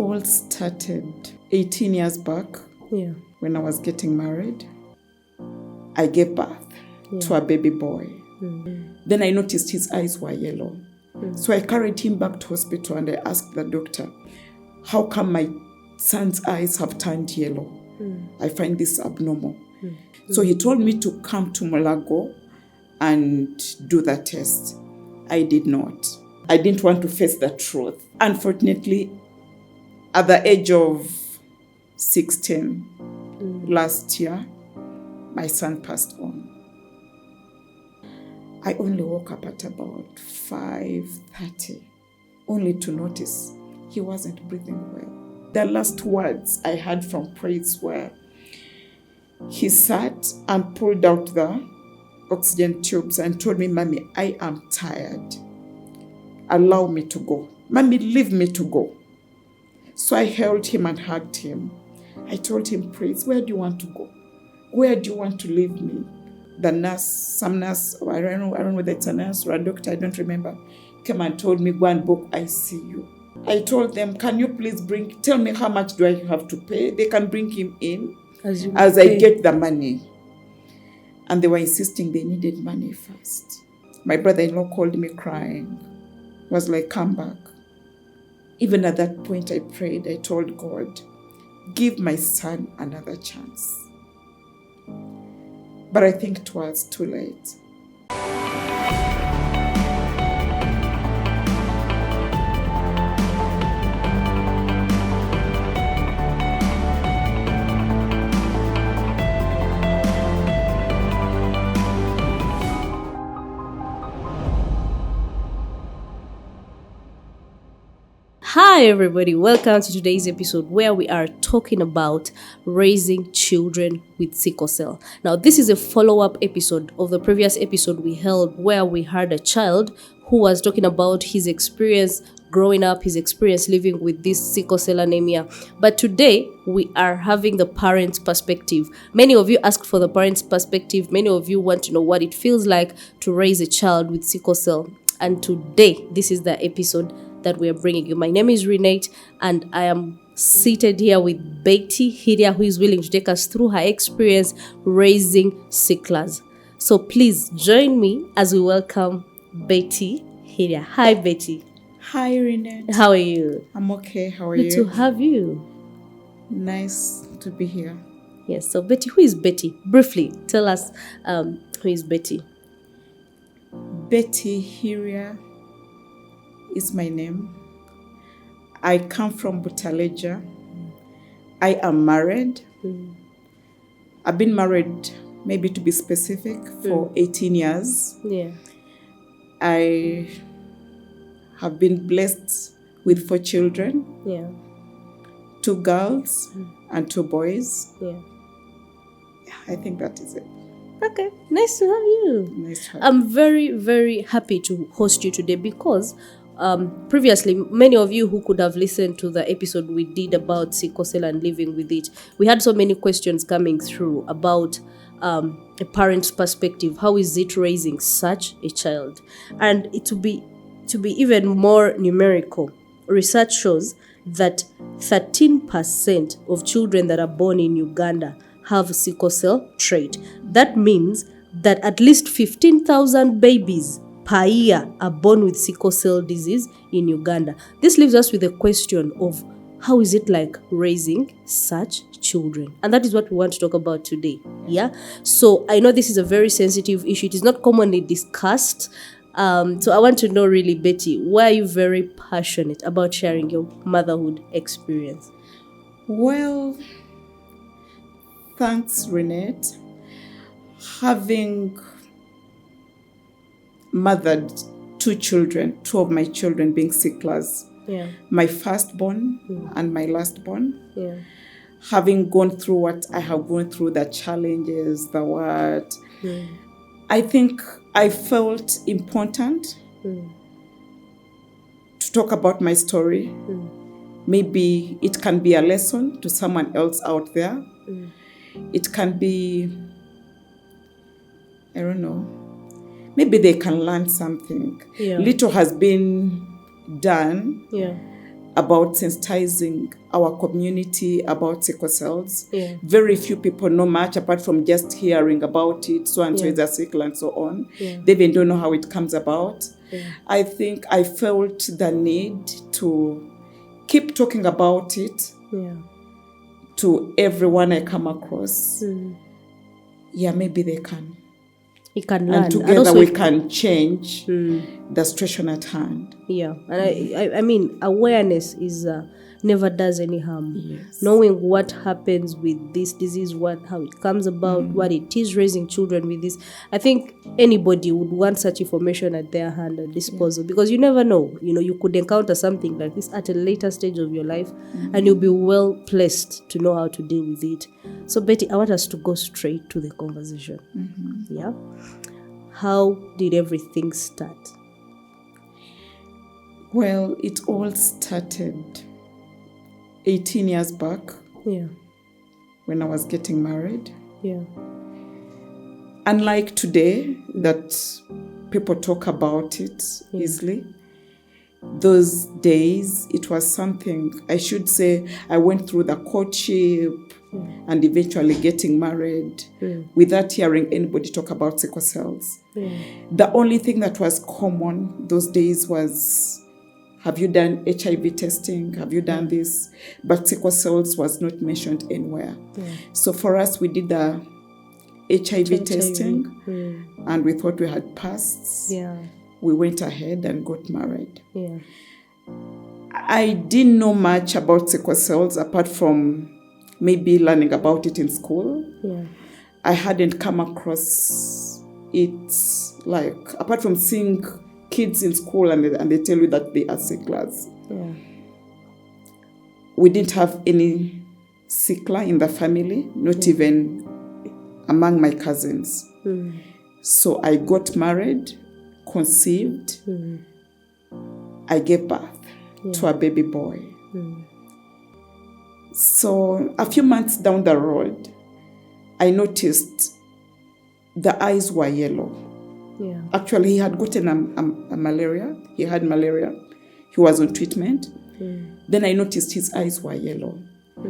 all started 18 years back when I was getting married. I gave birth to a baby boy. Then I noticed his eyes were yellow. So I carried him back to hospital and I asked the doctor, how come my son's eyes have turned yellow? I find this abnormal. So he told me to come to Mulago and do the test. I did not. I didn't want to face the truth. Unfortunately, at the age of 16 last year, my son passed on. I only woke up at about 5:30, only to notice he wasn't breathing well. The last words I heard from Praise were, he sat and pulled out the oxygen tubes and told me, Mommy, I am tired. Allow me to go. Mommy, leave me to go. So I held him and hugged him. I told him, Praise, where do you want to go? Where do you want to leave me? The nurse, some nurse, I don't know whether it's a nurse or a doctor, I don't remember, came and told me, go and book ICU. I told them, can you please tell me how much do I have to pay? They can bring him in as I get the money. And they were insisting they needed money first. My brother-in-law called me crying. Was like, come back. Even at that point I prayed, I told God, give my son another chance. But I think it was too late. Hi everybody, welcome to today's episode where we are talking about raising children with sickle cell. Now this is a follow-up episode of the previous episode we held where we had a child who was talking about his experience growing up, his experience living with this sickle cell anemia. But today we are having the parent's perspective. Many of you asked for the parent's perspective. Many of you want to know what it feels like to raise a child with sickle cell. And today, this is the episode that we are bringing you. My name is Renate, and I am seated here with Betty Hiria, who is willing to take us through her experience raising sicklers. So please join me as we welcome Betty Hiria. Hi, Betty. Hi, Renate. How are you? I'm okay. How are you? Good to have you. Nice to be here. Yes. So, Betty, who is Betty? Briefly, tell us who is Betty. Betty Hiria is my name. I come from Butaleja. I am married. I've been married, maybe to be specific, for 18 years. Yeah. I have been blessed with 4 children. Yeah. 2 girls and 2 boys. Yeah. I think that is it. Okay, nice to have you. Nice to have I'm very, very happy to host you today because previously, many of you who could have listened to the episode we did about sickle cell and living with it, we had so many questions coming through about a parent's perspective. How is it raising such a child? And to be even more numerical, research shows that 13% of children that are born in Uganda have sickle cell trait. That means that at least 15,000 babies per year are born with sickle cell disease in Uganda. This leaves us with a question of how is it like raising such children? And that is what we want to talk about today. Yeah. So I know this is a very sensitive issue. It is not commonly discussed. So I want to know really, Betty, why are you very passionate about sharing your motherhood experience? Well, thanks, Renate. Having mothered 2 children, 2 of my children being sicklers, my firstborn and my lastborn, having gone through what I have gone through, the challenges, the what, I think I felt important to talk about my story. Maybe it can be a lesson to someone else out there. It can be, I don't know, maybe they can learn something. Yeah. Little has been done about sensitizing our community about sickle cells. Yeah. Very few people know much apart from just hearing about it, so and so Yeah. is a sickle and so on. Yeah. They even don't know how it comes about. Yeah. I think I felt the need to keep talking about it Yeah. to everyone I come across. Yeah, maybe they can. You can learn. And together also we can change the situation at hand. Yeah, and I mean, awareness is never does any harm. Yes. Knowing what happens with this disease, how it comes about, what it is raising children with this. I think anybody would want such information at their hand and disposal because you never know. You could encounter something like this at a later stage of your life, and you'll be well placed to know how to deal with it. So, Betty, I want us to go straight to the conversation. Yeah, how did everything start? Well, it all started 18 years back. Yeah. When I was getting married. Yeah. Unlike today, that people talk about it easily, those days it was something, I should say, I went through the courtship and eventually getting married without hearing anybody talk about sickle cells. The only thing that was common those days was, have you done HIV testing? Have you done this? But sickle cells was not mentioned anywhere. So for us, we did the HIV testing and we thought we had passed. We went ahead and got married. I didn't know much about sickle cells apart from maybe learning about it in school. I hadn't come across it, like, apart from seeing kids in school and they tell you that they are sicklers. We didn't have any sickler in the family, not even among my cousins. So I got married, conceived, I gave birth to a baby boy. So a few months down the road, I noticed the eyes were yellow. Actually, he had gotten a malaria. He had malaria. He was on treatment. Then I noticed his eyes were yellow.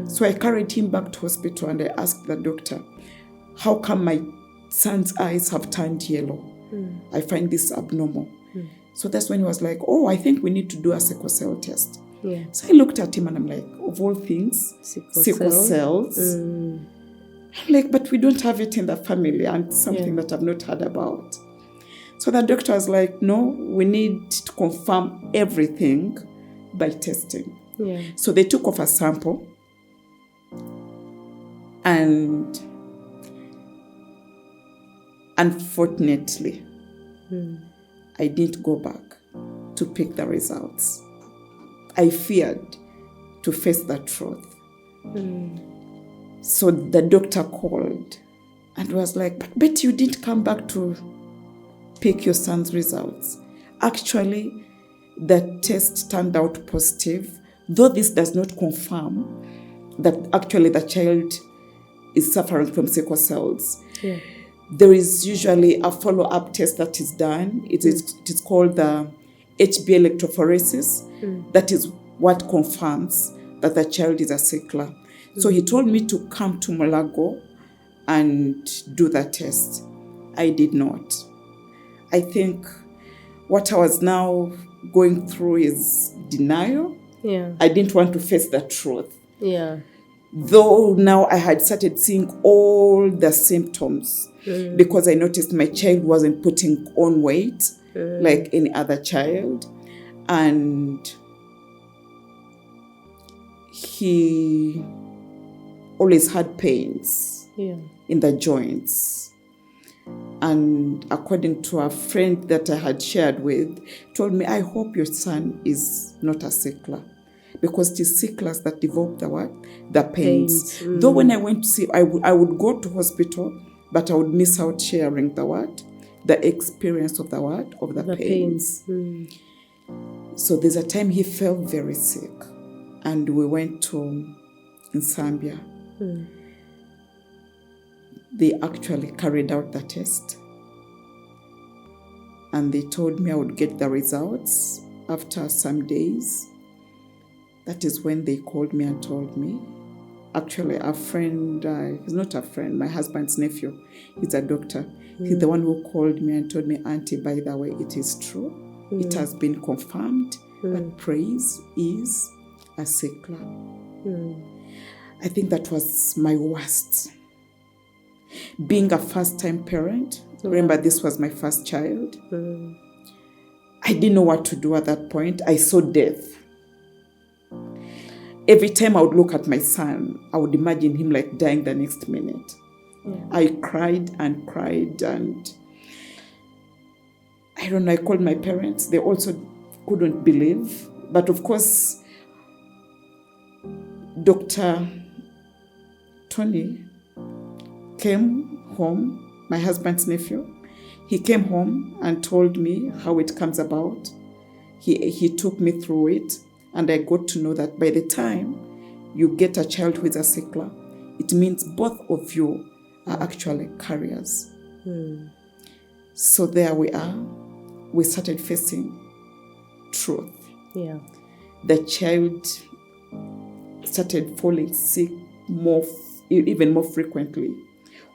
So I carried him back to hospital and I asked the doctor, how come my son's eyes have turned yellow? I find this abnormal. So that's when he was like, I think we need to do a sickle cell test. So I looked at him and I'm like, of all things, sickle cells. I'm like, but we don't have it in the family and something that I've not heard about. So the doctor was like, no, we need to confirm everything by testing. So they took off a sample and unfortunately, I didn't go back to pick the results. I feared to face the truth. So the doctor called and was like, but you didn't come back to pick your son's results. Actually, the test turned out positive, though this does not confirm that actually the child is suffering from sickle cells. There is usually a follow-up test that is done. It is called the HB electrophoresis. That is what confirms that the child is a sickler. So he told me to come to Mulago and do the test. I did not. I think what I was now going through is denial. I didn't want to face the truth. Though now I had started seeing all the symptoms because I noticed my child wasn't putting on weight like any other child. And he always had pains in the joints. And according to a friend that I had shared with, told me, I hope your son is not a sickler. Because it is sicklers that develop the pains. Though when I went to see, I would go to hospital, but I would miss out sharing the experience of the pains. So there's a time he felt very sick. And we went in Zambia. They actually carried out the test. And they told me I would get the results after some days. That is when they called me and told me. Actually, a friend, he's not a friend, my husband's nephew, he's a doctor. He's the one who called me and told me, Auntie, by the way, it is true. It has been confirmed that Praise is a sickler. I think that was my worst. Being a first-time parent, remember this was my first child. I didn't know what to do at that point. I saw death. Every time I would look at my son, I would imagine him like dying the next minute. I cried and cried, and I don't know, I called my parents. They also couldn't believe. But of course, Dr. Tony came home, my husband's nephew. He came home and told me how it comes about. He took me through it, and I got to know that by the time you get a child who is a sickler, it means both of you are actually carriers. So there we are. We started facing truth. Yeah. The child started falling sick even more frequently.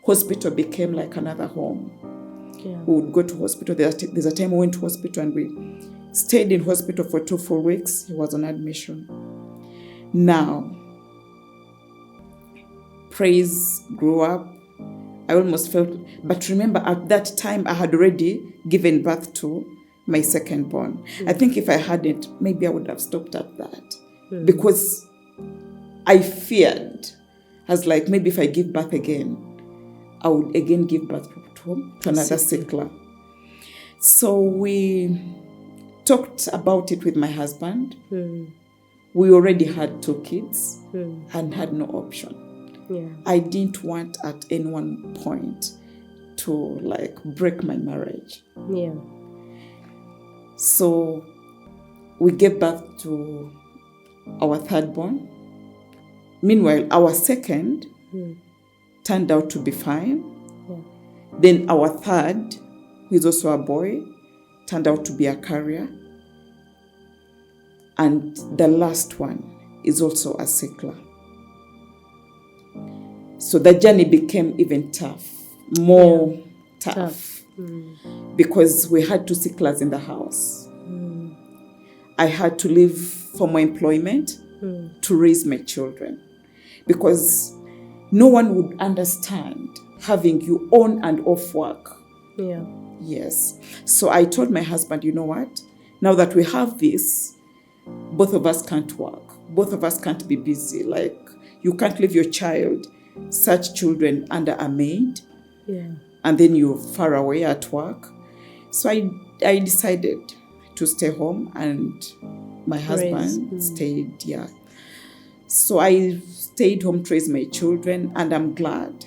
Hospital became like another home. Yeah. We would go to hospital. There's a time we went to hospital and we stayed in hospital for 2 full weeks. He was on admission. Now, Praise grew up. I almost felt, but remember at that time I had already given birth to my second born. I think if I hadn't, maybe I would have stopped at that. Because I feared, as like maybe if I give birth again, I would again give birth to another sickler. So we talked about it with my husband. We already had 2 kids and had no option. Yeah. I didn't want at any one point to like break my marriage. Yeah. So we gave birth to our third born. Meanwhile, our second turned out to be fine. Yeah. Then our third, who is also a boy, turned out to be a carrier. And the last one is also a sickler. So the journey became even more tough. Because we had 2 sicklers in the house. I had to leave for my employment to raise my children. Because no one would understand having you on and off work. Yeah. Yes. So I told my husband, you know what? Now that we have this, both of us can't work. Both of us can't be busy. Like, you can't leave your child, such children, under a maid. Yeah. And then you're far away at work. So I decided to stay home, and my husband stayed. Yeah. So I stayed home to raise my children, and I'm glad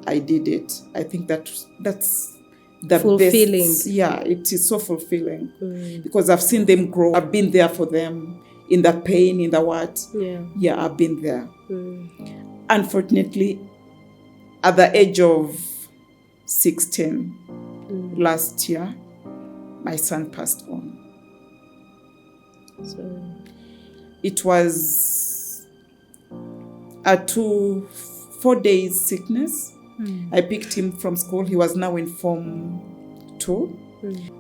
I did it. I think that's the fulfilling. best. Yeah, it is so fulfilling because I've seen them grow. I've been there for them in the pain, in the what. Yeah. Yeah, I've been there. Unfortunately, at the age of 16 last year, my son passed on. So it was a 4 days sickness. I picked him from school. He was now in Form 2.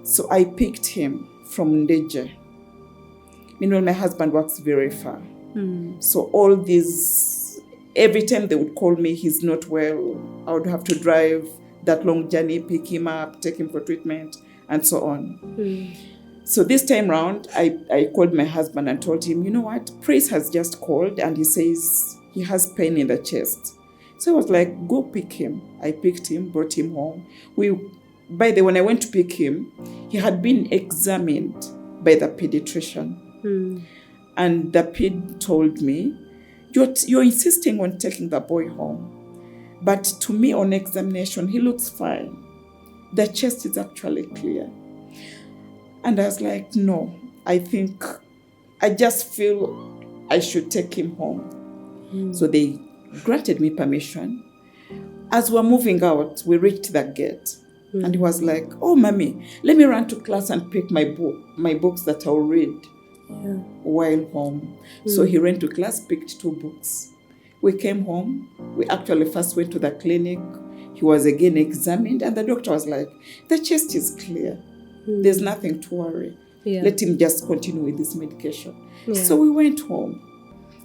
So I picked him from Ndeje. Meanwhile, my husband works very far. So all these, every time they would call me, he's not well, I would have to drive that long journey, pick him up, take him for treatment, and so on. So this time round, I called my husband and told him, you know what, Praise has just called and he says he has pain in the chest. So I was like, go pick him. I picked him, brought him home. By the way, when I went to pick him, he had been examined by the pediatrician. And the ped told me, you're insisting on taking the boy home. But to me, on examination, he looks fine. The chest is actually clear. And I was like, no, I just feel I should take him home. So they granted me permission. As we're moving out, we reached the gate. And he was like, oh, mommy, let me run to class and pick my books that I'll read. while home. So he ran to class, picked 2 books. We came home. We actually first went to the clinic. He was again examined, and the doctor was like, the chest is clear. There's nothing to worry. Let him just continue with this medication. So we went home.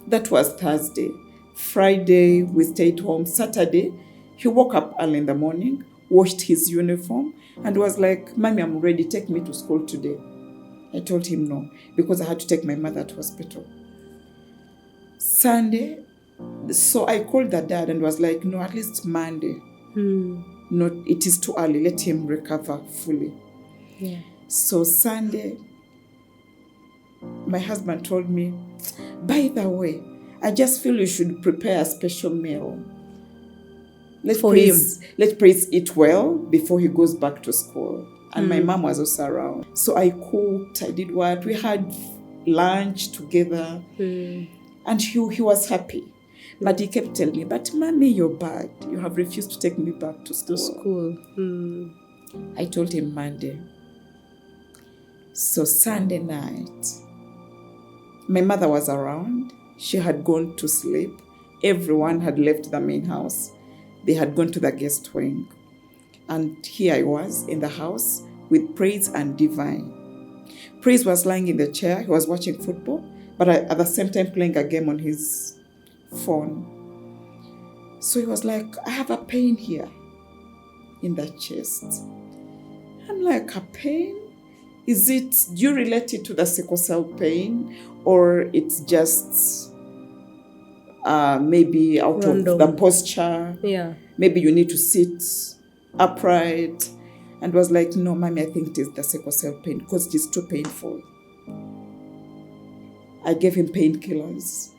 That was Thursday. Friday, we stayed home. Saturday, he woke up early in the morning, washed his uniform, and was like, Mommy, I'm ready. Take me to school today. I told him no, because I had to take my mother to hospital. Sunday, so I called the dad and was like, no, at least Monday. No, it is too early. Let him recover fully. So Sunday, my husband told me, by the way, I just feel you should prepare a special meal. Let Praise eat well before he goes back to school. And my mom was also around. So I cooked, I did what? We had lunch together. And he was happy. But he kept telling me, but Mommy, you're bad. You have refused to take me back to school. I told him Monday. So Sunday night, my mother was around. She had gone to sleep. Everyone had left the main house. They had gone to the guest wing. And here I was in the house with Praise and Divine. Praise was lying in the chair. He was watching football, but at the same time playing a game on his phone. So he was like, I have a pain here in the chest. I'm like, a pain? Do you relate it to the sickle cell pain, or it's just maybe out Random. Of the posture? Maybe you need to sit upright. And was like, no, Mommy, I think it is the sickle cell pain because it is too painful. I gave him painkillers.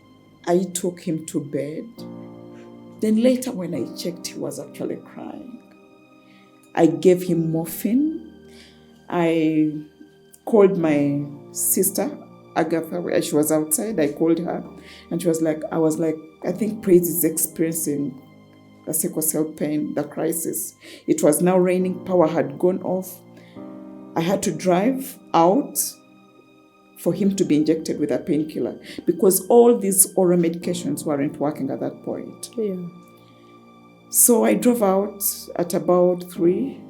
I took him to bed. Then later when I checked, he was actually crying. I gave him morphine. I called my sister, Agatha, she was outside. I called her and she was like, I think Praise is experiencing the sickle cell pain, the crisis. It was now raining, power had gone off. I had to drive out for him to be injected with a painkiller because all these oral medications weren't working at that point. So I drove out at about 3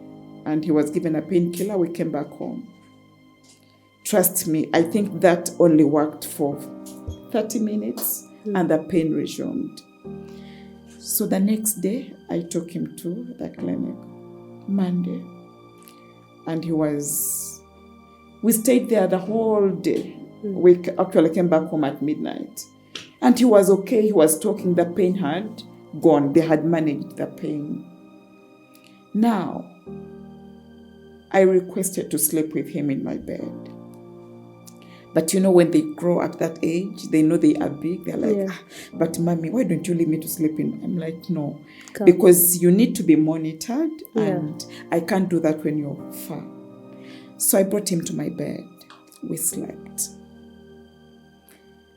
and he was given a painkiller. We came back home. Trust me, I think that only worked for 30 minutes and the pain resumed. So the next day, I took him to the clinic, Monday. And we stayed there the whole day. We actually came back home at midnight. And he was okay, he was talking, the pain had gone. They had managed the pain. Now, I requested to sleep with him in my bed. But when they grow at that age, they know they are big. They're like, but Mommy, why don't you leave me to sleep in? I'm like, no, because you need to be monitored and I can't do that when you're far. So I brought him to my bed. We slept.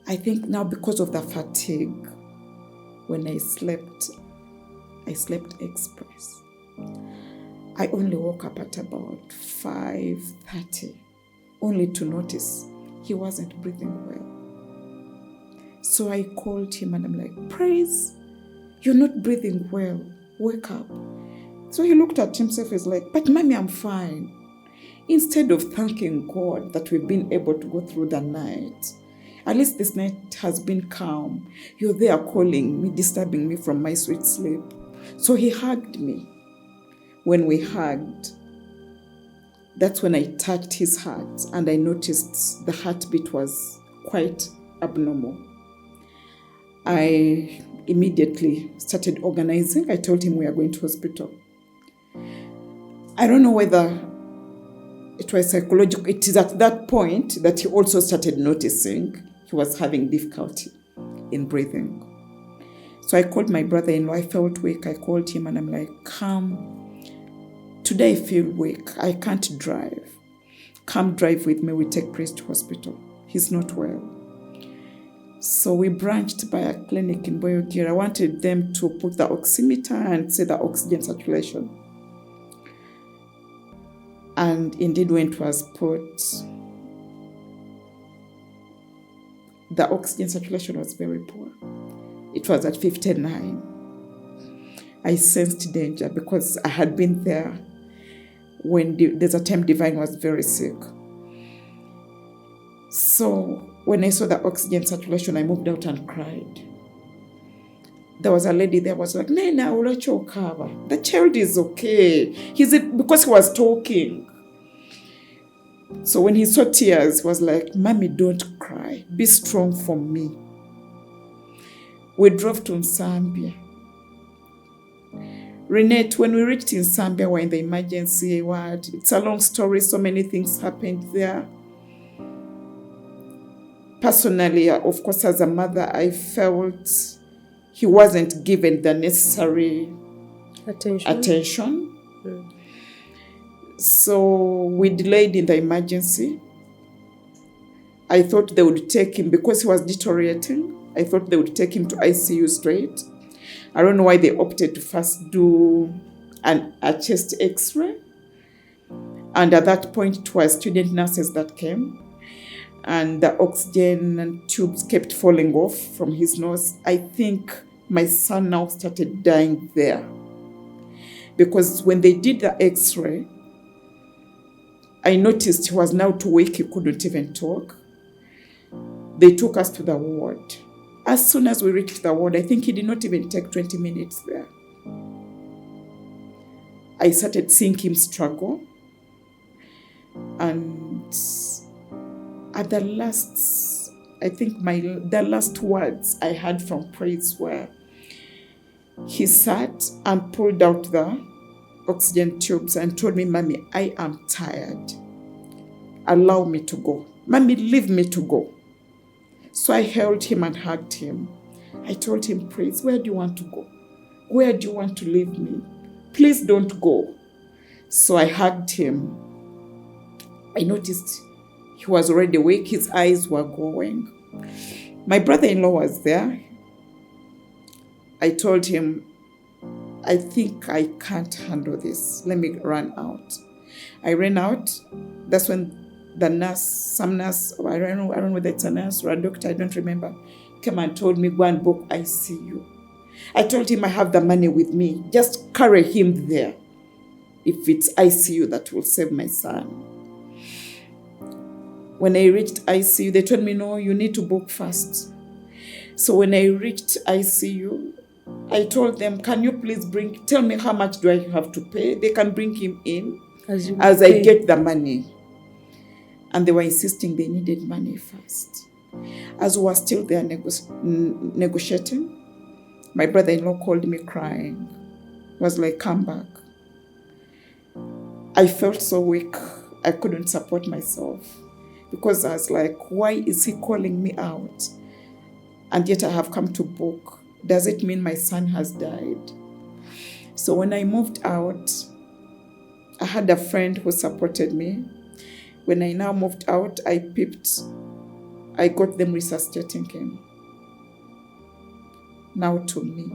I think now because of the fatigue, when I slept express. I only woke up at about 5:30, only to notice he wasn't breathing well. So I called him and I'm like, Praise, you're not breathing well. Wake up. So he looked at himself, he's like, but Mommy, I'm fine. Instead of thanking God that we've been able to go through the night, at least this night has been calm. You're there calling me, disturbing me from my sweet sleep. So he hugged me. When we hugged, that's when I touched his heart and I noticed the heartbeat was quite abnormal. I immediately started organizing. I told him we are going to hospital. I don't know whether it was psychological. It is at that point that he also started noticing he was having difficulty in breathing. So I called my brother-in-law. I felt weak. I called him and I'm like, come. Today I feel weak. I can't drive. Come drive with me. We take Praise to hospital. He's not well. So we branched by a clinic in Boyogir. I wanted them to put the oximeter and see the oxygen saturation. And indeed when it was put, the oxygen circulation was very poor. It was at 59. I sensed danger because I had been there when there's a time Divine was very sick. So when I saw the oxygen circulation, I moved out and cried. There was a lady there was like, Nena, the child is okay. Because he was talking. So when he saw tears, he was like, Mommy, don't cry. Be strong for me. We drove to Nsambia. Renette, when we reached in Zambia, we were in the emergency ward. It's a long story. So many things happened there. Personally, of course, as a mother, I felt he wasn't given the necessary attention. Mm. So we delayed in the emergency. I thought they would take him because he was deteriorating. I thought they would take him to ICU straight. I don't know why they opted to first do a chest x-ray. And at that point, it was student nurses that came. And the oxygen tubes kept falling off from his nose. I think my son now started dying there. Because when they did the x-ray, I noticed he was now too weak, he couldn't even talk. They took us to the ward. As soon as we reached the ward, I think he did not even take 20 minutes there. I started seeing him struggle. And at the last, I think the last words I heard from Praise were, he sat and pulled out the oxygen tubes and told me, Mommy, I am tired. Allow me to go. Mommy, leave me to go. So I held him and hugged him. I told him, Praise, where do you want to go? Where do you want to leave me? Please don't go. So I hugged him. I noticed he was already awake. His eyes were going. My brother-in-law was there. I told him, I think I can't handle this. Let me run out. I ran out. That's when some nurse, I don't know whether it's a nurse or a doctor, I don't remember, came and told me, go and book ICU. I told him I have the money with me. Just carry him there. If it's ICU, that will save my son. When I reached ICU, they told me, no, you need to book first. So when I reached ICU, I told them, can you please tell me how much do I have to pay? They can bring him in as I get the money. And they were insisting they needed money first. As we were still there negotiating, my brother-in-law called me crying. He was like, come back. I felt so weak. I couldn't support myself. Because I was like, why is he calling me out? And yet I have come to book. Does it mean my son has died? So when I moved out, I had a friend who supported me. When I now moved out, I got them resuscitating him. Now to me.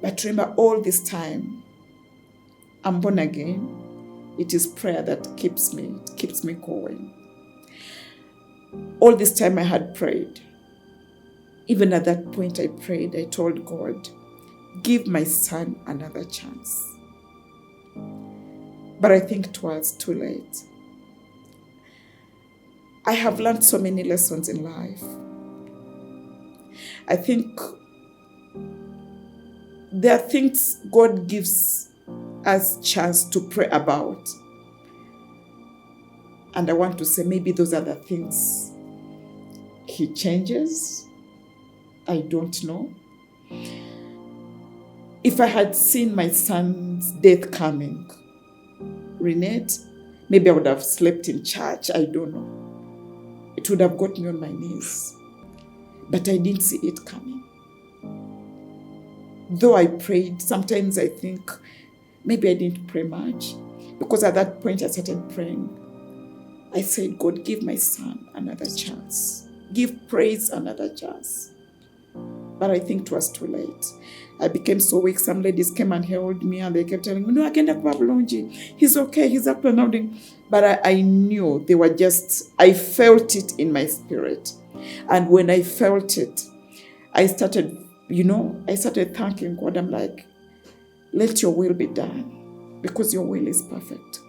But remember, all this time, I'm born again. It is prayer that keeps me going. All this time I had prayed. Even at that point I prayed, I told God, give my son another chance. But I think it was too late. I have learned so many lessons in life. I think there are things God gives us chance to pray about. And I want to say maybe those are the things He changes. I don't know. If I had seen my son's death coming, Renette, maybe I would have slept in church. I don't know. It would have got me on my knees. But I didn't see it coming. Though I prayed, sometimes I think maybe I didn't pray much. Because at that point I started praying. I said, God, give my son another chance. Give Praise another chance. But I think it was too late. I became so weak. Some ladies came and held me and they kept telling me, no, agenda kwa bulungi. He's okay, he's up and out. But I knew they were I felt it in my spirit. And when I felt it, I started thanking God. I'm like, let your will be done, because your will is perfect.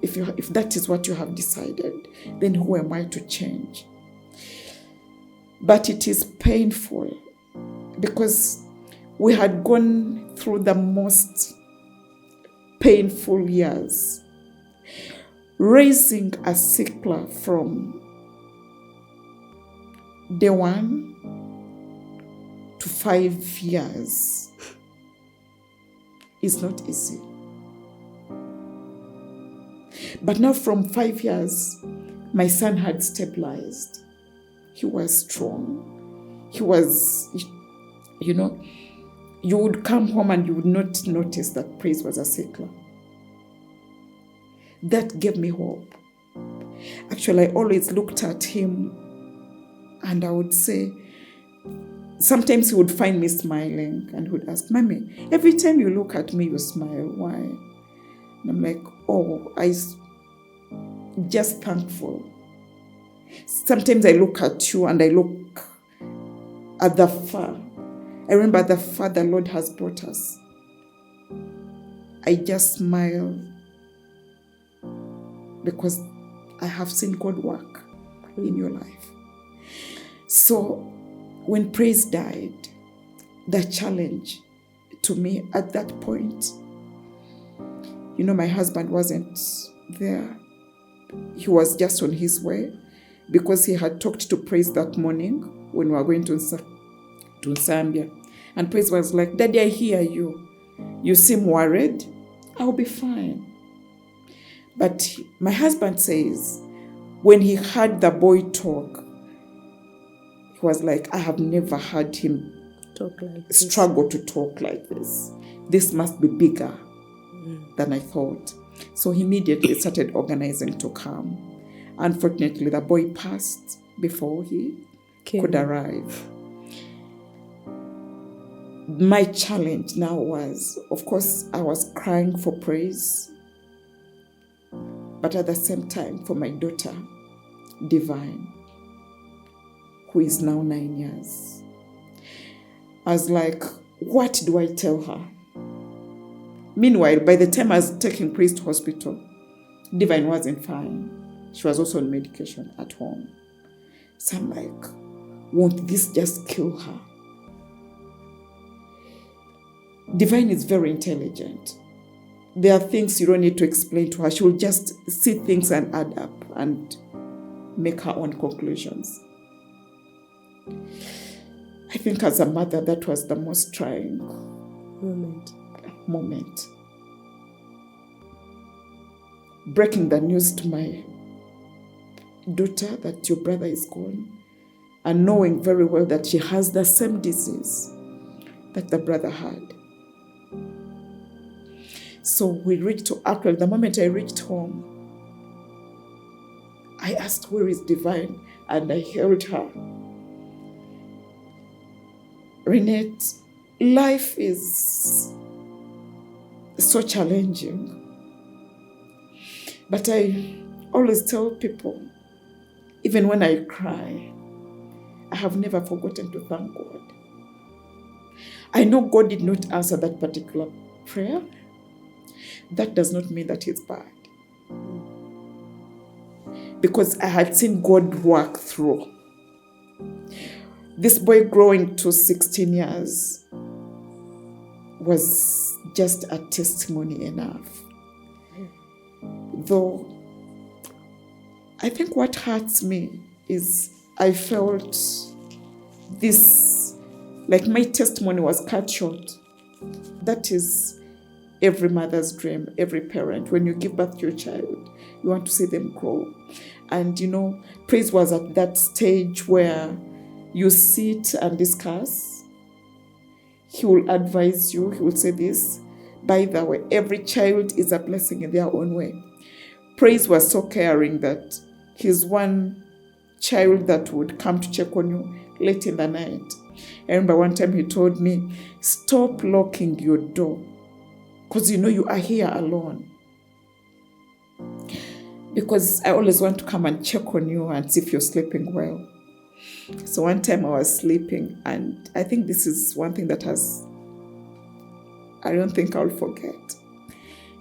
If that is what you have decided, then who am I to change? But it is painful, because we had gone through the most painful years. Raising a sickler from day 1 to 5 years is not easy. But now from 5 years, my son had stabilized. He was strong. He was, you would come home and you would not notice that Praise was a sickler. That gave me hope. Actually, I always looked at him and I would say, sometimes he would find me smiling and would ask, Mommy, every time you look at me, you smile. Why? And I'm like, just thankful. Sometimes I look at you and I look at the far. I remember the far the Lord has brought us. I just smile because I have seen God work in your life. So when Praise died, the challenge to me at that point, my husband wasn't there. He was just on his way, because he had talked to Praise that morning when we were going to Zambia. And Praise was like, Daddy, I hear you. You seem worried. I'll be fine. But my husband says, when he heard the boy talk, he was like, I have never heard him struggle to talk like this. This must be bigger than I thought. So he immediately started organizing to come. Unfortunately, the boy passed before he could arrive. My challenge now was, of course, I was crying for Praise, but at the same time for my daughter, Divine, who is now 9 years. I was like, what do I tell her? Meanwhile, by the time I was taking Praise to hospital, Divine wasn't fine. She was also on medication at home. So I'm like, won't this just kill her? Divine is very intelligent. There are things you don't need to explain to her. She will just see things and add up and make her own conclusions. I think as a mother, that was the most trying moment. Breaking the news to my daughter that your brother is gone, and knowing very well that she has the same disease that the brother had. So we reached to April. The moment I reached home, I asked, where is Divine? And I held her. Renette, life is so challenging. But I always tell people, even when I cry, I have never forgotten to thank God. I know God did not answer that particular prayer. That does not mean that it's bad. Because I had seen God work through. This boy growing to 16 years was just a testimony enough. Though, I think what hurts me is I felt this, like my testimony was cut short. That is every mother's dream, every parent. When you give birth to your child, you want to see them grow. And Praise was at that stage where you sit and discuss. He will advise you. He will say this. By the way, every child is a blessing in their own way. Praise was so caring that he's one child that would come to check on you late in the night. I remember one time he told me, stop locking your door because you are here alone. Because I always want to come and check on you and see if you're sleeping well. So one time I was sleeping, and I think this is one thing that I don't think I'll forget.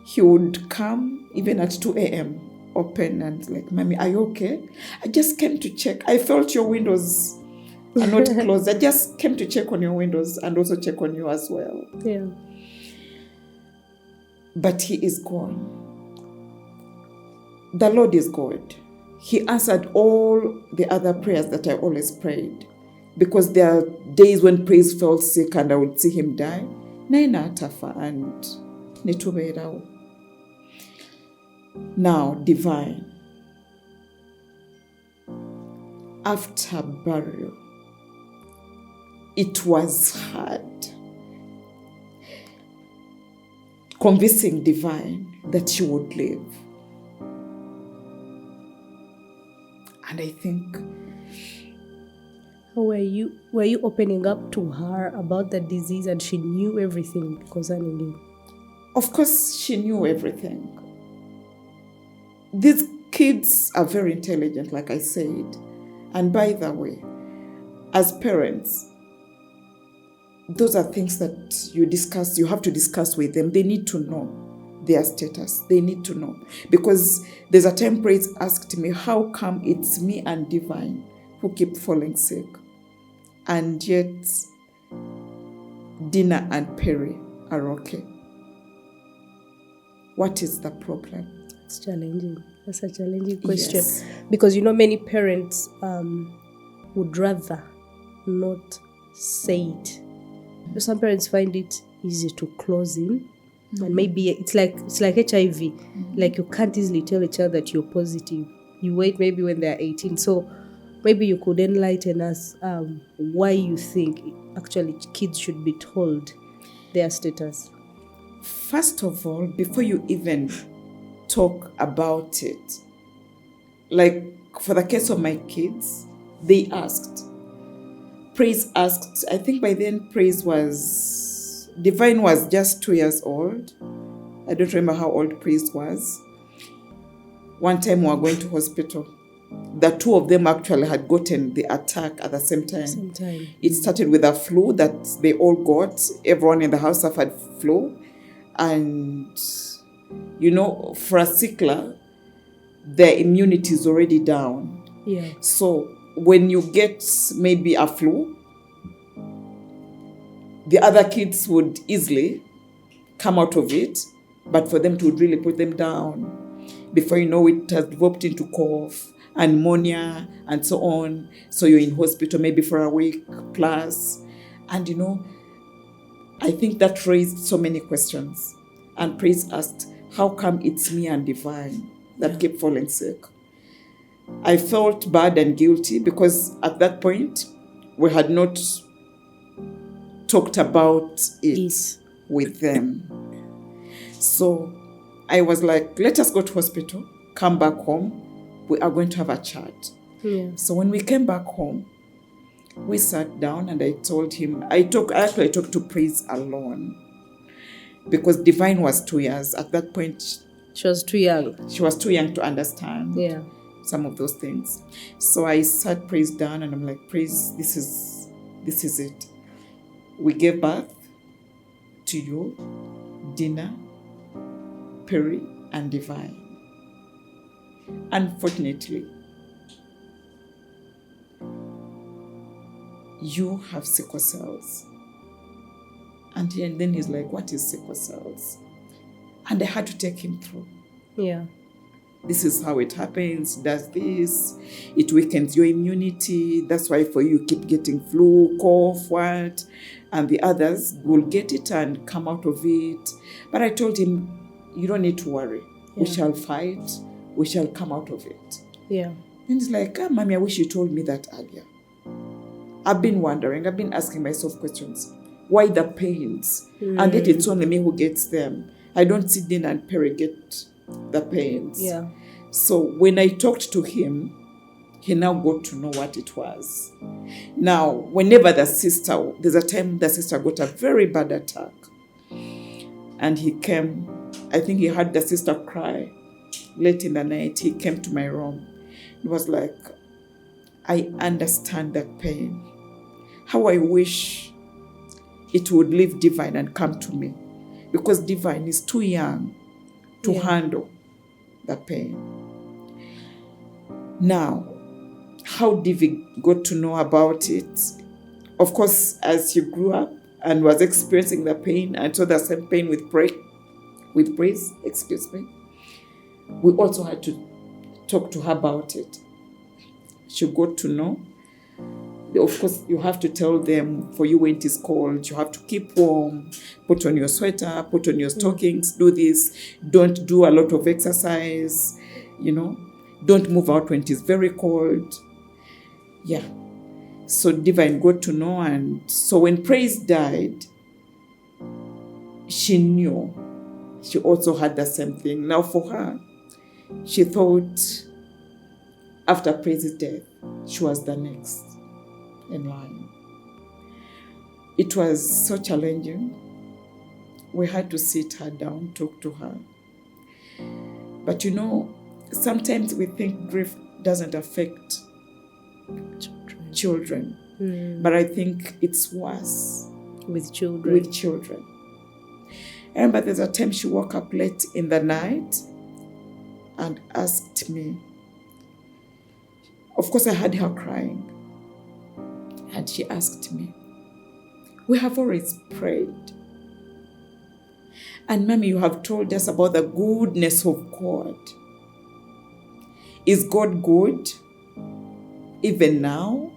He would come even at 2 a.m., open and like, Mommy, are you okay? I just came to check. I felt your windows are not closed. I just came to check on your windows and also check on you as well. Yeah. But he is gone. The Lord is God. He answered all the other prayers that I always prayed, because there are days when praise felt sick and I would see him die. Naina atafa and nitubeirao. Now, divine. After burial, it was hard convincing divine that she would live. And I think, Were you opening up to her about the disease, and she knew everything concerning you? of course, she knew everything. These kids are very intelligent, like I said. And by the way, as parents, those are things that you have to discuss with them. They need to know their status. They need to know. Because there's a time Praise asked me, how come it's me and Divine who keep falling sick? And yet, Dina and Perry are okay. What is the problem? It's challenging. That's a challenging question. Yes. Because, many parents would rather not say it. Some parents find it easy to close in. And maybe it's like HIV. Like, you can't easily tell a child that you're positive. You wait maybe when they're 18. So maybe you could enlighten us why you think actually kids should be told their status. First of all, before you even talk about it, like for the case of my kids, they asked. Praise asked. I think by then Divine was just 2 years old. I don't remember how old Praise was. One time we were going to hospital. The two of them actually had gotten the attack at the same time. It started with a flu that they all got. Everyone in the house suffered flu. And, for a sickler, their immunity is already down. Yeah. So when you get maybe a flu, the other kids would easily come out of it, but for them to really put them down. Before you know it has developed into cough and pneumonia and so on. So you're in hospital maybe for a week plus. And I think that raised so many questions. And Praise asked, how come it's me and Divine that keep falling sick? I felt bad and guilty because at that point, we had not talked about it with them. So I was like, let us go to hospital, come back home. We are going to have a chat. Yeah. So when we came back home, we sat down and I told him, I actually talked to Praise alone because Divine was 2 years. At that point, She was too young. She was too young to understand some of those things. So I sat Praise down and I'm like, Praise, this is it. We gave birth to you, Dina, Perry, and Divine. Unfortunately, you have sickle cells. And then he's like, what is sickle cells? And I had to take him through. Yeah. This is how it happens, does this, it weakens your immunity, that's why for you keep getting flu, cough, what, and the others will get it and come out of it. But I told him, you don't need to worry. Yeah. We shall fight, we shall come out of it. Yeah. And he's like, Mommy, I wish you told me that earlier. I've been wondering, I've been asking myself questions. Why the pains? And yet it's only me who gets them. I don't see Dina and Perry get the pains. Yeah. So when I talked to him, he now got to know what it was. Now, whenever there's a time the sister got a very bad attack. And he came, I think he heard the sister cry late in the night. He came to my room. He was like, I understand that pain. How I wish it would leave Divine and come to me, because Divine is too young to handle the pain. Now, how Divi got to know about it? Of course, as she grew up and was experiencing the pain, and saw the same pain with praise, we also had to talk to her about it. She got to know. Of course, you have to tell them, for you when it is cold, you have to keep warm, put on your sweater, put on your stockings, do this, don't do a lot of exercise, don't move out when it is very cold. Yeah. So Divine got to know, and so when Praise died, she knew. She also had the same thing. Now for her, she thought after Praise's death, she was the next in line. It was so challenging. We had to sit her down, talk to her. But sometimes we think grief doesn't affect children. But I think it's worse with children. I remember there's a time she woke up late in the night and asked me. Of course, I heard her crying. And she asked me, we have always prayed. And Mommy, you have told us about the goodness of God. Is God good? Even now?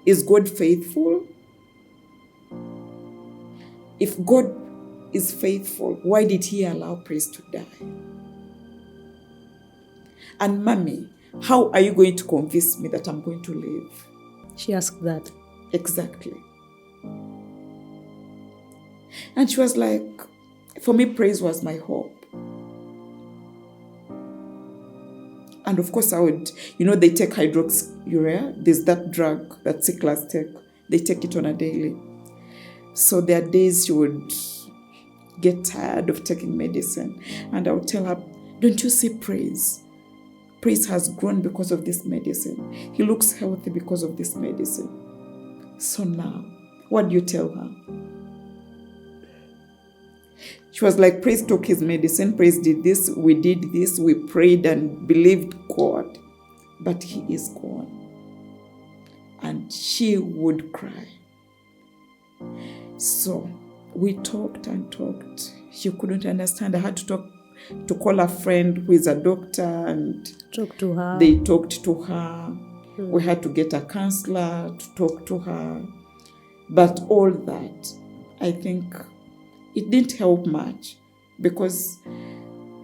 Is God faithful? If God is faithful, why did he allow Praise to die? And Mommy, how are you going to convince me that I'm going to live? She asked that. Exactly. And she was like, for me, Praise was my hope. And of course I would, they take hydroxyurea. There's that drug that sicklers take. They take it on a daily. So there are days she would get tired of taking medicine. And I would tell her, don't you see Praise? Praise has grown because of this medicine. He looks healthy because of this medicine. So now, what do you tell her? She was like, Praise took his medicine, Praise did this, we did this, we prayed and believed God, but he is gone. And she would cry. So we talked and talked. She couldn't understand. I had to call a friend who is a doctor and talk to her. They talked to her. We had to get a counselor to talk to her. But all that, I think, it didn't help much, because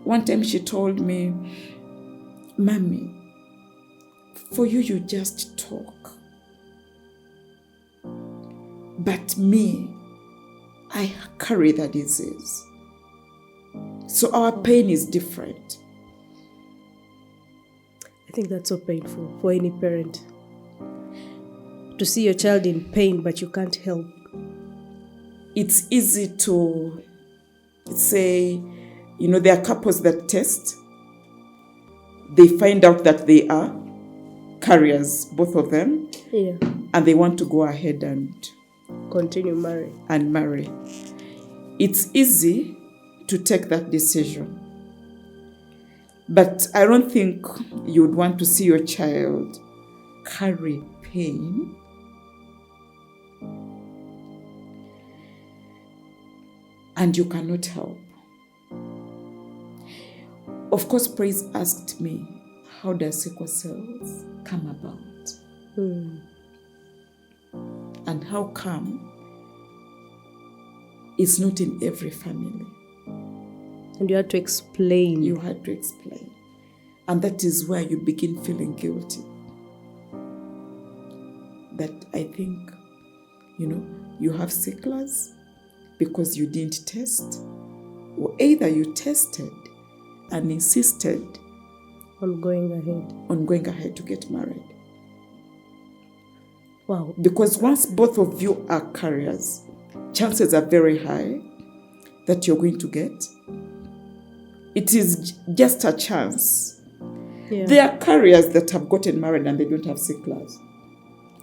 one time she told me, Mommy, for you just talk. But me, I carry the disease. So our pain is different. I think that's so painful for any parent. To see your child in pain, but you can't help. It's easy to say, there are couples that test. They find out that they are carriers, both of them. Yeah. And they want to go ahead and continue marry. It's easy to take that decision. But I don't think you'd want to see your child carry pain and you cannot help. Of course, Praise asked me, how does sickle cells come about? And how come it's not in every family? And you had to explain. And that is where you begin feeling guilty. That I think, you have sicklers because you didn't test, or either you tested and insisted on going ahead to get married. Wow. Because once both of you are carriers, chances are very high that you're going to get. It is just a chance. Yeah. There are carriers that have gotten married and they don't have sicklers.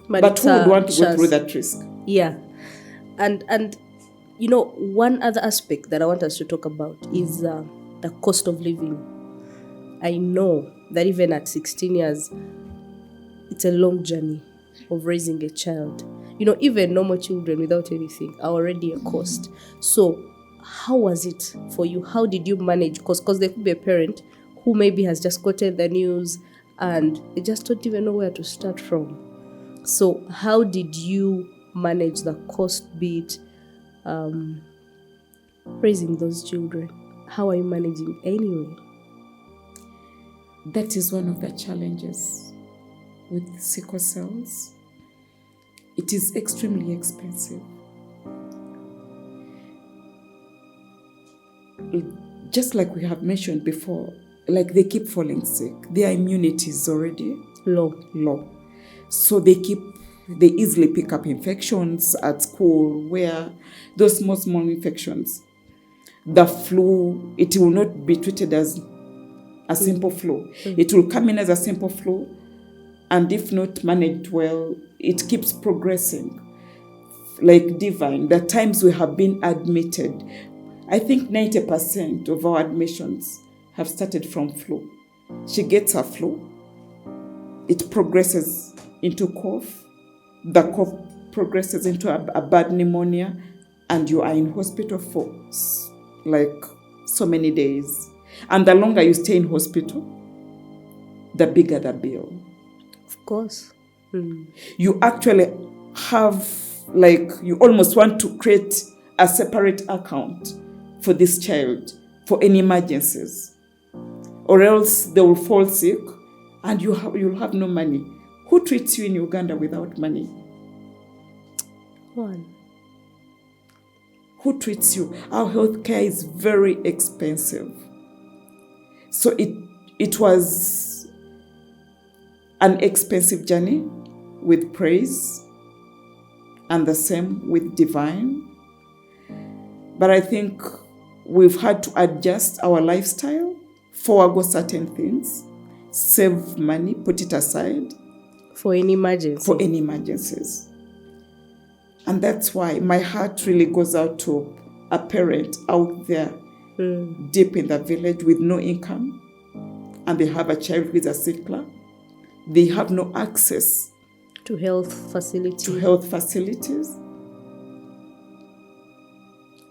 But it's who would a want to go through chance. that risk? Yeah. And you know, one other aspect that I want us to talk about is the cost of living. I know that even at 16 years, it's a long journey of raising a child. You know, even normal children without anything are already a cost. So how was it for you? How did you manage? Because there could be a parent who maybe has just gotten the news and they just don't even know where to start from. So how did you manage the cost, be it raising those children? How are you managing anyway? That is one of the challenges with sickle cells. It is extremely expensive. Just like we have mentioned before, like they keep falling sick. Their immunity is already low. So they easily pick up infections at school, where those small infections, the flu, it will not be treated as a simple flu. It will come in as a simple flu, and if not managed well, it keeps progressing. Like Divine, the times we have been admitted, I think 90% of our admissions have started from flu. She gets her flu, it progresses into cough, the cough progresses into a bad pneumonia, and you are in hospital for like so many days. And the longer you stay in hospital, the bigger the bill. Of course. You actually have, like, you almost want to create a separate account for this child for any emergencies, or else they will fall sick and you'll have no money. Who treats you in Uganda without money? One. Who treats you? Our healthcare is very expensive. So it was an expensive journey with Praise, and the same with Divine. But I think we've had to adjust our lifestyle, forego certain things, save money, put it aside. For any emergencies. And that's why my heart really goes out to a parent out there deep in the village with no income, and they have a child with a sickler. They have no access to health facilities.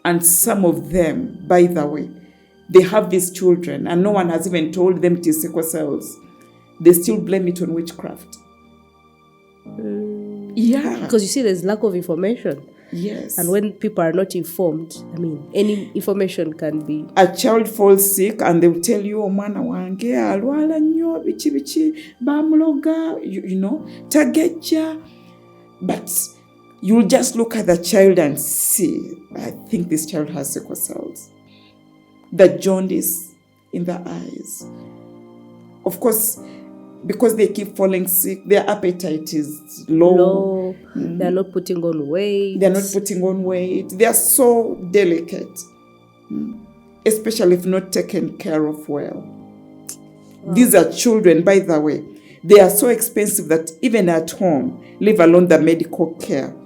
And some of them, by the way, they have these children and no one has even told them it is sickle cells. They still blame it on witchcraft. Yeah. Because you see, there's lack of information. Yes. And when people are not informed, I mean, any information can be... A child falls sick and they will tell you, omwana wange alwala nnyo bichi bamuloga, you know, tageja. But you'll just look at the child and see, I think this child has sickle cells. The jaundice in the eyes. Of course, because they keep falling sick, their appetite is low. They're not putting on weight. They are so delicate, especially if not taken care of well. Wow. These are children, by the way. They are so expensive that even at home, leave alone the medical care,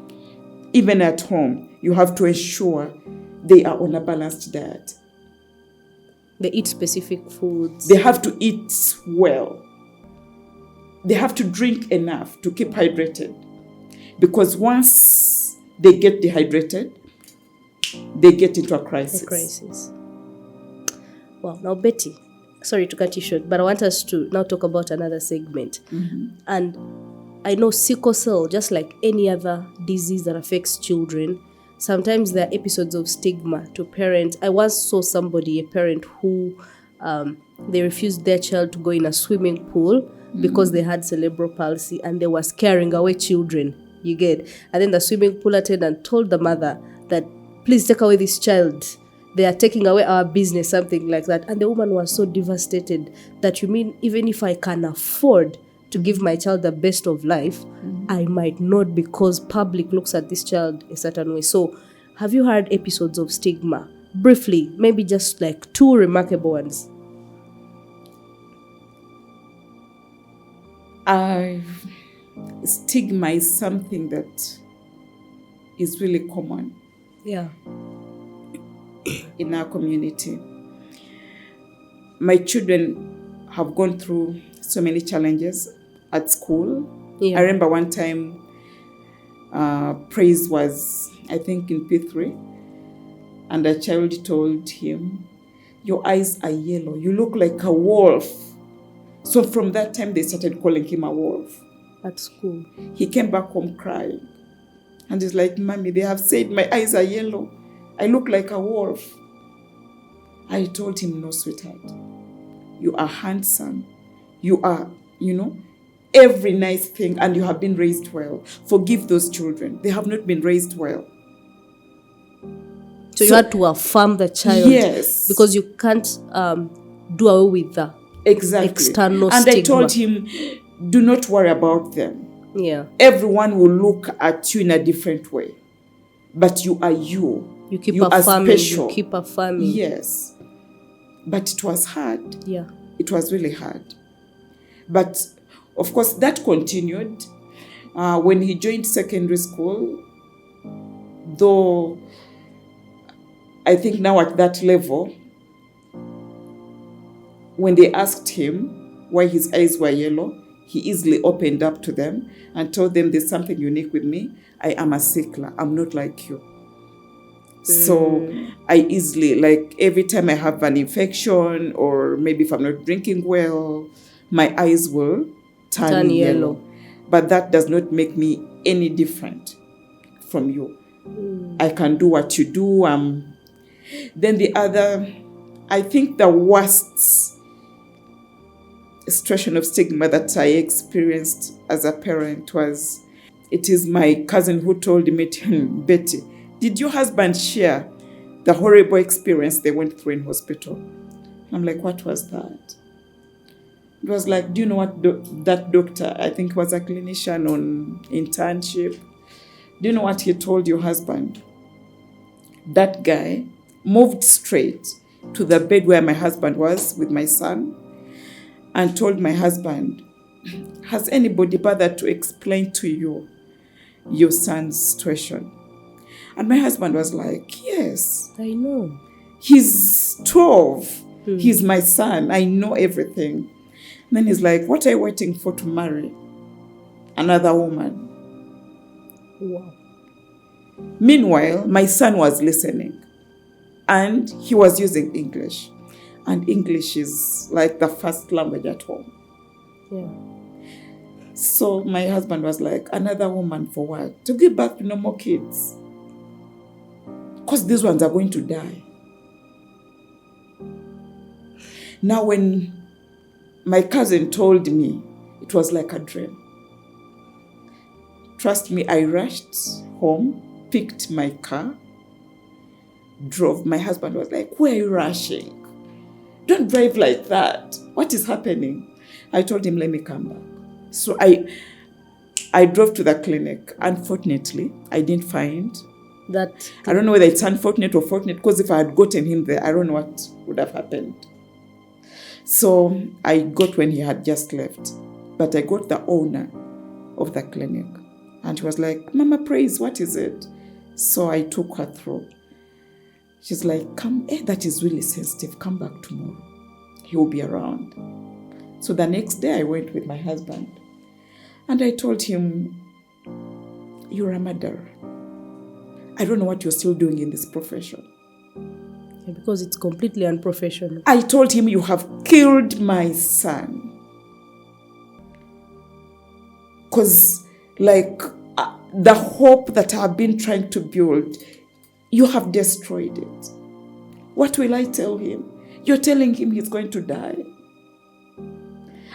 even at home, you have to ensure they are on a balanced diet. They eat specific foods. They have to eat well. They have to drink enough to keep hydrated. Because once they get dehydrated, they get into a crisis. Well, now Betty, sorry to cut you short, but I want us to now talk about another segment. And I know sickle cell, just like any other disease that affects children, sometimes there are episodes of stigma to parents. I once saw a parent who they refused their child to go in a swimming pool because they had cerebral palsy and they were scaring away children, you get. And then the swimming pool attendant told the mother that, please take away this child. They are taking away our business, something like that. And the woman was so devastated that, you mean even if I can afford to give my child the best of life, I might not, because public looks at this child a certain way. So have you heard episodes of stigma? Briefly, maybe just like two remarkable ones. Stigma is something that is really common Yeah. in our community. My children have gone through so many challenges at school. Yeah. I remember one time, Praise was, I think, in P3, and a child told him, "Your eyes are yellow. You look like a wolf." So from that time, they started calling him a wolf. At school. He came back home crying. And he's like, "Mommy, they have said my eyes are yellow. I look like a wolf." I told him, "No, sweetheart. You are handsome. You are, every nice thing, and you have been raised well. Forgive those children. They have not been raised well." So you had to affirm the child. Yes. Because you can't do away with the Exactly. external and stigma. I told him, "Do not worry about them. Yeah. Everyone will look at you in a different way. But you are you. You keep You are affirming. special." You keep affirming. Yes. But it was hard. Yeah. It was really hard. But of course, that continued when he joined secondary school. Though I think now at that level, when they asked him why his eyes were yellow, he easily opened up to them and told them, "There's something unique with me. I am a sickler. I'm not like you." So I easily, like every time I have an infection, or maybe if I'm not drinking well, my eyes will turn yellow. But that does not make me any different from you. I can do what you do. Then the other, I think the worst situation of stigma that I experienced as a parent was, it is my cousin who told me, "Betty, did your husband share the horrible experience they went through in hospital?" I'm like, "What was that?" It was like, "Do you know what that doctor, I think was a clinician on internship, do you know what he told your husband? That guy moved straight to the bed where my husband was with my son and told my husband, 'Has anybody bothered to explain to you your son's situation?' And my husband was like, 'Yes. I know. He's 12. He's my son. I know everything.' And then he's like, 'What are you waiting for to marry another woman?' Wow. Meanwhile, my son was listening and he was using English. And English is like the first language at home. Yeah. So my husband was like, 'Another woman for what? To give birth to no more kids. Because these ones are going to die.' Now when my cousin told me, it was like a dream. Trust me, I rushed home, picked my car, drove. My husband was like, 'Where are you rushing? Don't drive like that. What is happening?' I told him, 'Let me come back.' So I drove to the clinic. Unfortunately, I didn't find That. I don't know whether it's unfortunate or fortunate, because if I had gotten him there, I don't know what would have happened. So I got when he had just left. But I got the owner of the clinic. And he was like, 'Mama Praise, what is it?' So I took her through. She's like, 'Come, that is really sensitive. Come back tomorrow. He will be around.' So the next day I went with my husband. And I told him, 'You're a murderer. I don't know what you're still doing in this profession.' Yeah, because it's completely unprofessional. I told him, 'You have killed my son.' Because, the hope that I've been trying to build, you have destroyed it. What will I tell him? You're telling him he's going to die."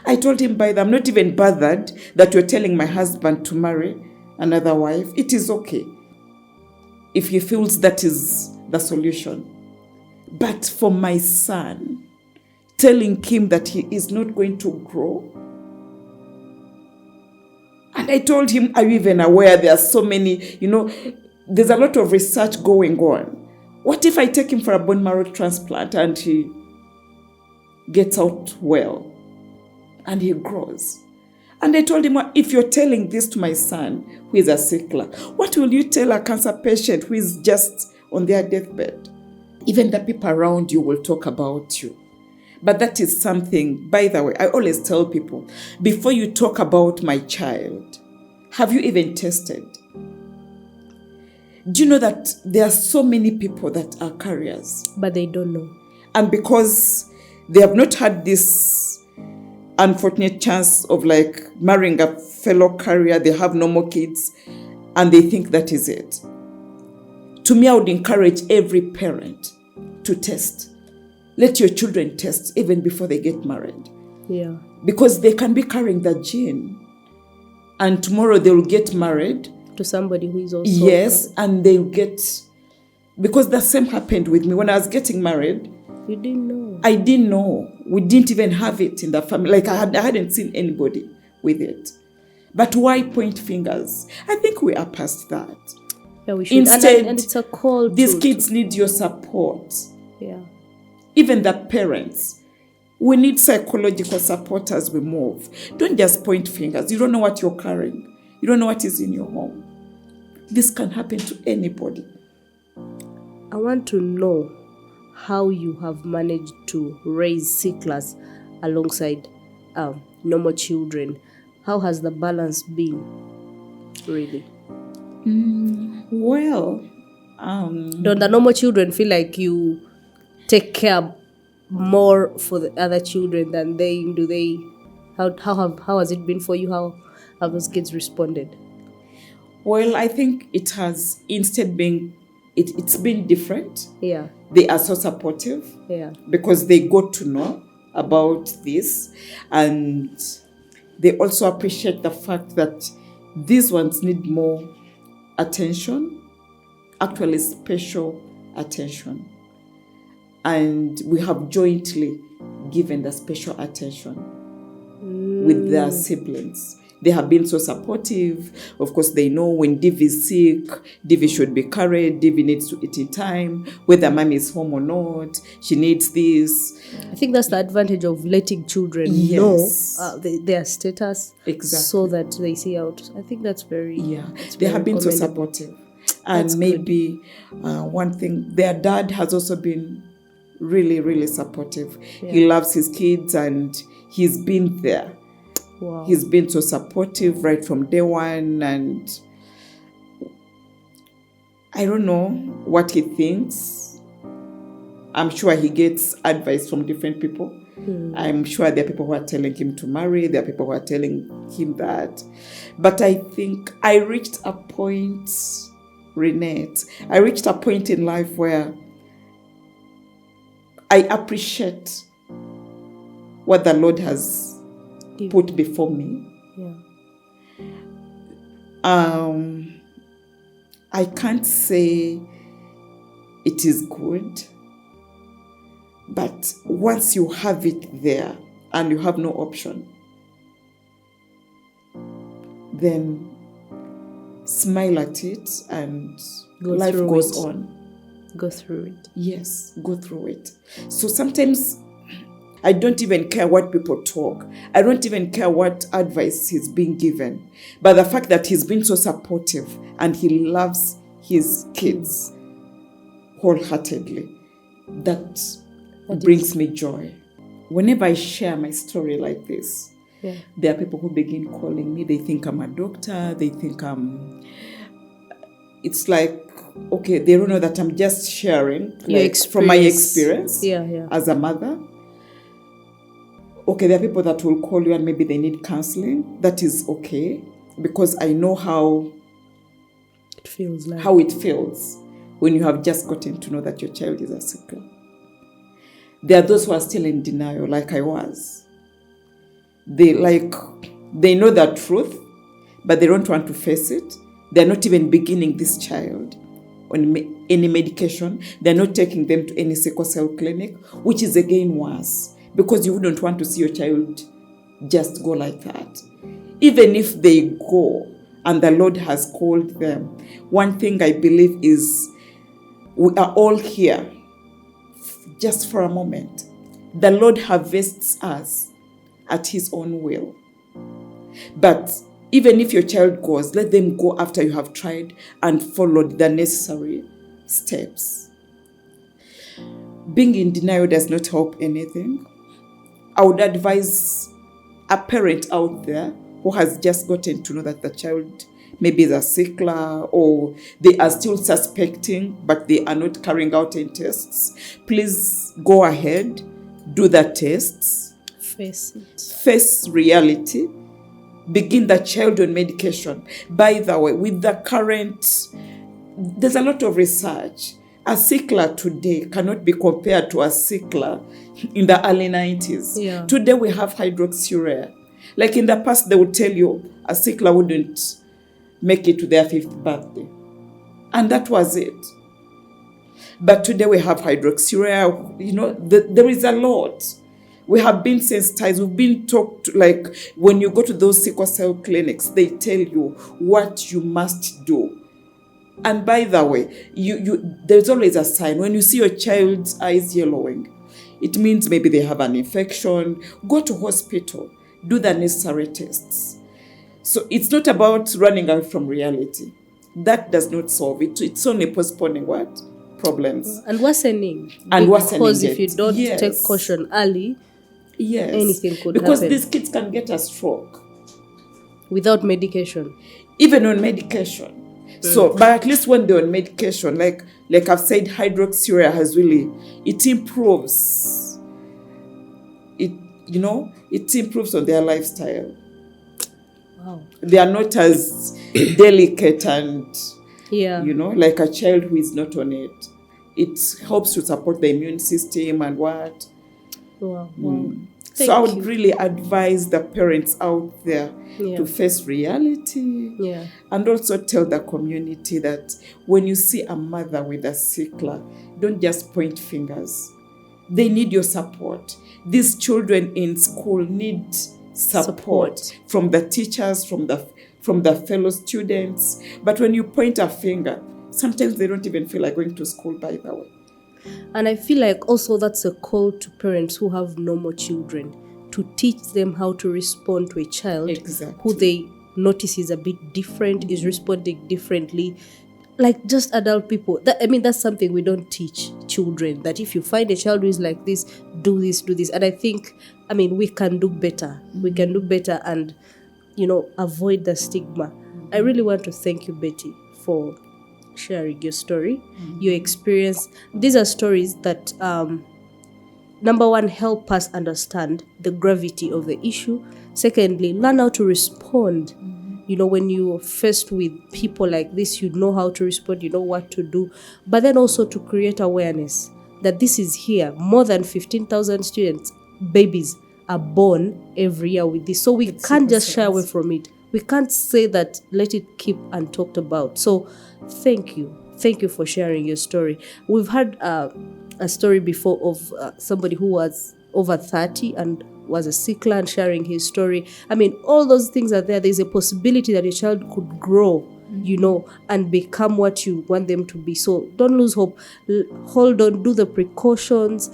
I told him, I'm not even bothered that you're telling my husband to marry another wife. It is okay if he feels that is the solution. But for my son, telling him that he is not going to grow. And I told him, "Are you even aware there are so many, there's a lot of research going on. What if I take him for a bone marrow transplant and he gets out well and he grows?" And I told him, if you're telling this to my son, who is a sickler, what will you tell a cancer patient who is just on their deathbed? Even the people around you will talk about you. But that is something, by the way, I always tell people, before you talk about my child, have you even tested? Do you know that there are so many people that are carriers? But they don't know. And because they have not had this unfortunate chance of like marrying a fellow carrier, they have no more kids, and they think that is it. To me, I would encourage every parent to test. Let your children test even before they get married. Yeah. Because they can be carrying that gene. And tomorrow they will get married. To somebody who is also... Yes, and they'll get... Because the same happened with me. When I was getting married... You didn't know. I didn't know. We didn't even have it in the family. Like I hadn't seen anybody with it. But why point fingers? I think we are past that. Yeah, we should. Instead, and it's a call. These kids need your support. Yeah. Even the parents. We need psychological support as we move. Don't just point fingers. You don't know what you're carrying. You don't know what is in your home. This can happen to anybody. I want to know how you have managed to raise sicklers alongside normal children. How has the balance been, really? Well, don't the normal children feel like you take care more for the other children than they do? They how has it been for you? How have those kids responded? Well, I think it has instead been it's been different. Yeah. They are so supportive. Yeah. Because they got to know about this, and they also appreciate the fact that these ones need more attention, actually special attention. And we have jointly given the special attention with their siblings. They have been so supportive. Of course, they know when Divi is sick, Divi should be carried, Divi needs to eat in time, whether mommy is home or not, she needs this. I think that's the advantage of letting children know their status. Exactly. So that they see out. I think that's very... Yeah, they have been so supportive. And that's maybe one thing, their dad has also been really, really supportive. Yeah. He loves his kids and he's been there. Wow. He's been so supportive right from day one, and I don't know what he thinks. I'm sure he gets advice from different people. I'm sure there are people who are telling him to marry. There are people who are telling him that. But I think I reached a point, Renette, I reached a point in life where I appreciate what the Lord has put before me. Yeah. I can't say it is good, but once you have it there and you have no option, then smile at it and life goes on. Go through it. Yes, go through it. So sometimes I don't even care what people talk. I don't even care what advice he's being given. But the fact that he's been so supportive and he loves his kids wholeheartedly, that brings me joy. Whenever I share my story like this, there are people who begin calling me. They think I'm a doctor. They think it's like, okay, they don't know that I'm just sharing from my experience as a mother. Okay, there are people that will call you and maybe they need counseling. That is okay, because I know how it feels when you have just gotten to know that your child is a sickle. There are those who are still in denial, like I was. They know the truth, but they don't want to face it. They're not even beginning this child on any medication. They're not taking them to any sickle cell clinic, which is again worse. Because you wouldn't want to see your child just go like that. Even if they go and the Lord has called them, one thing I believe is we are all here just for a moment. The Lord harvests us at His own will. But even if your child goes, let them go after you have tried and followed the necessary steps. Being in denial does not help anything. I would advise a parent out there who has just gotten to know that the child maybe is a sickler, or they are still suspecting, but they are not carrying out any tests. Please go ahead, do the tests. Face it. Face reality. Begin the child on medication. By the way, with the current, there's a lot of research. A sickler today cannot be compared to a sickler in the early 90s. Yeah. Today we have hydroxyurea. Like in the past, they would tell you a sickler wouldn't make it to their 5th birthday. And that was it. But today we have hydroxyurea. There is a lot. We have been sensitized. We've been talked to, like when you go to those sickle cell clinics, they tell you what you must do. And by the way, there's always a sign. When you see your child's eyes yellowing, it means maybe they have an infection. Go to hospital. Do the necessary tests. So it's not about running away from reality. That does not solve it. It's only postponing what? Problems. And worsening. And worsening Because it. if you don't Yes. take caution early, Yes. anything could because happen. these kids can get a stroke. Without medication. Even on medication. So, but at least when they're on medication, like I've said, hydroxyurea it improves. It improves on their lifestyle. Wow. They are not as delicate and, Yeah. like a child who is not on it. It helps to support the immune system and what. Wow. Wow. So I would really advise the parents out there Yeah. to face reality. Yeah. And also tell the community that when you see a mother with a sickler, don't just point fingers. They need your support. These children in school need support from the teachers, from the fellow students. But when you point a finger, sometimes they don't even feel like going to school, by the way. And I feel like also that's a call to parents who have normal children to teach them how to respond to a child Exactly. who they notice is a bit different, is responding differently. Like just adult people. That's something we don't teach children, that if you find a child who is like this, do this, do this. And I think, we can do better. We can do better and, avoid the stigma. I really want to thank you, Betty, for sharing your story, your experience. These are stories that, number one, help us understand the gravity of the issue. Secondly, learn how to respond. When you're faced with people like this, you know how to respond, you know what to do. But then also to create awareness that this is here. More than 15,000 babies are born every year with this. So we can't just shy away from it. We can't say that, let it keep untalked about. So thank you. Thank you for sharing your story. We've had a story before of somebody who was over 30 and was a sickler and sharing his story. All those things are there. There's a possibility that your child could grow, and become what you want them to be. So don't lose hope. Hold on, do the precautions,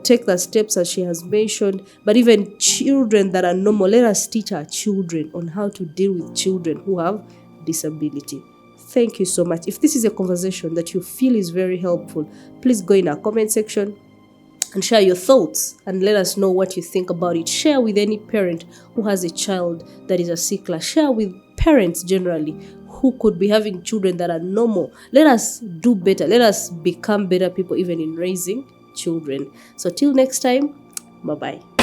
take the steps as she has mentioned. But even children that are normal, let us teach our children on how to deal with children who have disability. Thank you so much. If this is a conversation that you feel is very helpful, please go in our comment section and share your thoughts and let us know what you think about it. Share with any parent who has a child that is a sickler. Share with parents generally who could be having children that are normal. Let us do better. Let us become better people even in raising children. So till next time, bye-bye.